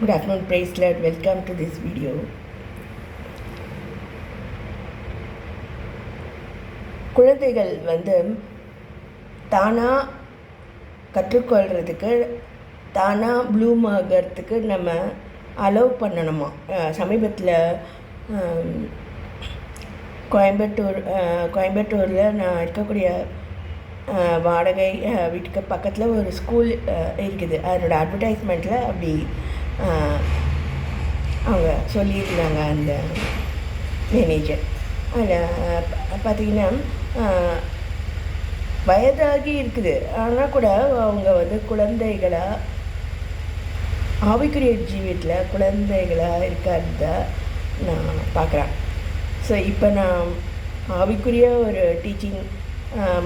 Good afternoon, praise Lord. Welcome to this video. குழந்தைகள் தானாக கற்றுக்கொள்கிறதுக்கு தானாக ப்ளூம் ஆகிறதுக்கு நம்ம அலோவ் பண்ணணுமா. சமீபத்தில் கோயம்புத்தூரில் நான் இருக்கக்கூடிய வாடகை வீட்டுக்கு பக்கத்தில் ஒரு ஸ்கூல் இருக்குது. அதனோட அட்வர்டைஸ்மெண்ட்டில் அப்படி அவங்க சொல்லியிருந்தாங்க அந்த மேனேஜர். அதில் பார்த்திங்கன்னா வயதாகி இருக்குது, ஆனால் கூட அவங்க குழந்தைகளாக ஆவிக்குரிய ஜீவியத்தில் குழந்தைகளாக இருக்கிறத நான் பார்க்குறேன். ஸோ இப்போ நான் ஆவிக்குரிய ஒரு டீச்சிங்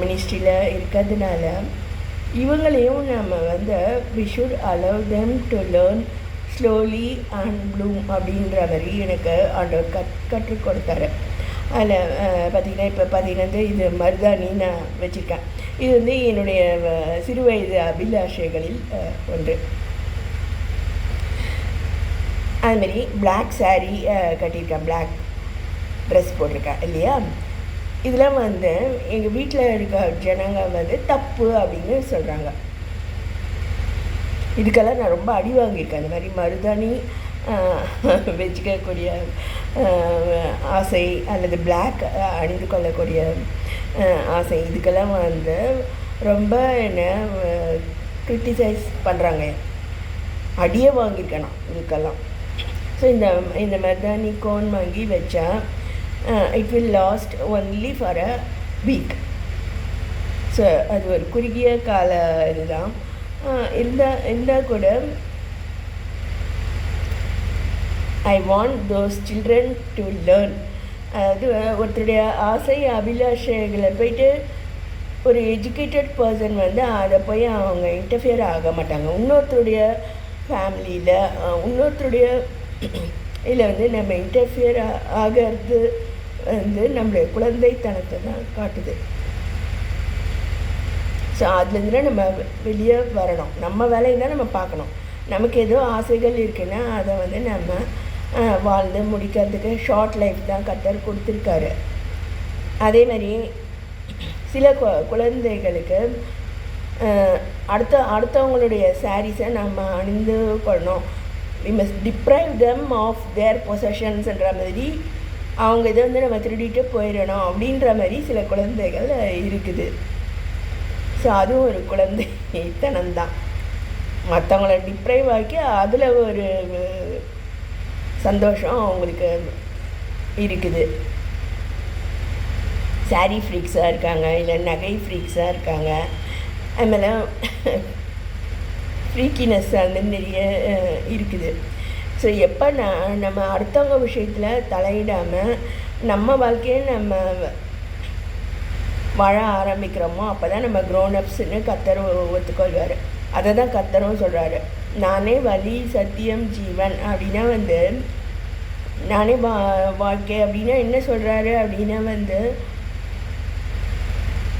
மினிஸ்ட்ரியில் இருக்கிறதுனால இவங்களையும் நம்ம we should allow them to learn slowly and bloom அப்படின்ற மாதிரி எனக்கு ஆண்டவர் கற்றுக் கொடுத்தாரு. அதில் பார்த்திங்கன்னா இப்போ பார்த்திங்கன்னா இது மருதாணி நான் வச்சுருக்கேன். இது என்னுடைய சிறு வயது அபிலாஷைகளில் ஒன்று. அதுமாரி பிளாக் சாரீ கட்டியிருக்கேன், பிளாக் ட்ரெஸ் போட்டிருக்கேன் இல்லையா. இதெல்லாம் எங்கள் வீட்டில் இருக்க ஜனங்க தப்பு அப்படின்னு சொல்கிறாங்க. இதுக்கெல்லாம் நான் ரொம்ப அடி வாங்கியிருக்கேன். அந்த மாதிரி மருதாணி வச்சுக்கக்கூடிய ஆசை அல்லது பிளாக் அணிந்து கொள்ளக்கூடிய ஆசை, இதுக்கெல்லாம் ரொம்ப என்ன கிரிட்டிசைஸ் பண்ணுறாங்க. அடியே வாங்கியிருக்கேன் நான் இதுக்கெல்லாம். ஸோ இந்த மருதாணி கோன் வாங்கி வச்சா it will last only for a week. So அது ஒரு குறுகிய கால இதுதான். இருந்தால் கூட I want those children to learn. அதாவது ஒருத்தருடைய ஆசை அபிலாஷைகளை போய்ட்டு ஒரு எஜுகேட்டட் பர்சன் அதை போய் அவங்க இன்டர்ஃபியர் ஆக மாட்டாங்க. இன்னொருத்தருடைய ஃபேமிலியில் இன்னொருத்தருடைய இதில் நம்ம இன்டர்ஃபியர் ஆகிறது நம்மளுடைய குழந்தைத்தனத்தை தான் காட்டுது. ஸோ அதுலேருந்து நம்ம வெளியே வரணும். நம்ம வேலையை தான் நம்ம பார்க்கணும். நமக்கு ஏதோ ஆசைகள் இருக்குன்னா அதை நம்ம வாழ்ந்து முடிக்கிறதுக்கு ஷார்ட் லைஃப் தான் கர்த்தர் கொடுத்துருக்காரு. அதே மாதிரி சில குழந்தைகளுக்கு அடுத்தவங்களுடைய சாரீஸை நம்ம அணிந்து கொள்ளணும். we must deprive them of their possessionsன்ற மாதிரி அவங்க இதை நம்ம திருடிட்டு போயிடணும் அப்படின்ற மாதிரி சில குழந்தைகள் இருக்குது. ஸோ அதுவும் ஒரு குழந்தைத்தனம்தான். மற்றவங்கள டிப்ரைவ் ஆக்கி அதில் ஒரு சந்தோஷம் அவங்களுக்கு இருக்குது. சாரீ ஃப்ரீக்ஸாக இருக்காங்க, இல்லை நகை ஃப்ரீக்ஸாக இருக்காங்க. அதுமாதிரி ஃப்ரீக்கினஸ் நிறைய இருக்குது. ஸோ எப்போ நம்ம அடுத்தவங்க விஷயத்தில் தலையிடாமல் நம்ம வாழ்க்கையை நம்ம வாழ ஆரம்பிக்கிறோமோ அப்போ தான் நம்ம க்ரோனப்ஸ்ன்னு கர்த்தர் ஒத்துக்கொள்வார். அதை தான் கர்த்தரும் சொல்கிறாரு. நானே வழி சத்தியம் ஜீவன் அப்படின்னா நானே வாழ்க்கை அப்படின்னா என்ன சொல்கிறாரு அப்படின்னா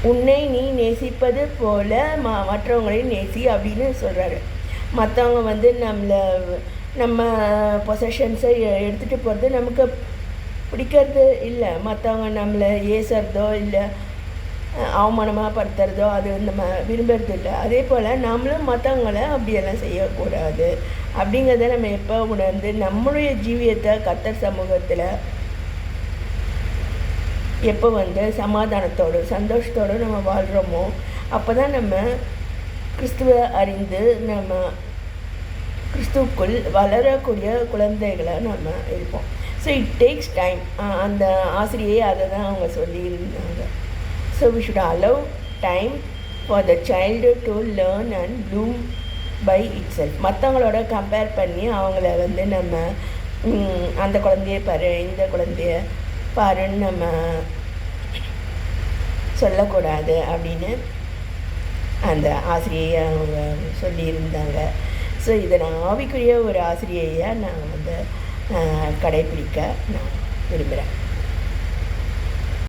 உன்னை நீ நேசிப்பது போல் மற்றவங்களையும் நேசி அப்படின்னு சொல்கிறாரு. மற்றவங்க நம்ம பொசஷன்ஸை எடுத்துகிட்டு போகிறது நமக்கு பிடிக்கிறது இல்லை. மற்றவங்க நம்மளை ஏசுறதோ இல்லை அவமானமாக படுத்துறதோ அது நம்ம விரும்புறது இல்லை. அதே போல் நாமளும் மற்றவங்கள அப்படியெல்லாம் செய்யக்கூடாது அப்படிங்கிறத நம்ம எப்போ உணர்ந்து நம்மளுடைய ஜீவியத்தை கர்த்தர் சமூகத்தில் எப்போ சமாதானத்தோடு சந்தோஷத்தோடு நம்ம வாழ்கிறோமோ அப்போ தான் நம்ம கிறிஸ்துவை அறிந்து நம்ம கிறிஸ்துவுக்குள் வளரக்கூடிய குழந்தைகளை நம்ம இருப்போம். So it takes time. அந்த ஆசிரியை அதை தான் அவங்க சொல்லியிருந்தாங்க. So we should allow time for the child to learn and bloom by itself. மற்றவங்களோட கம்பேர் பண்ணி அவங்கள நம்ம அந்த குழந்தைய பாரு இந்த குழந்தைய பாருன்னு நம்ம சொல்லக்கூடாது அப்படின்னு அந்த ஆசிரியை அவங்க சொல்லியிருந்தாங்க. ஸோ இதை நான் ஆவிக்குரிய ஒரு ஆசிரியையாக நான் கடைப்பிடிக்க நான் விரும்புகிறேன்.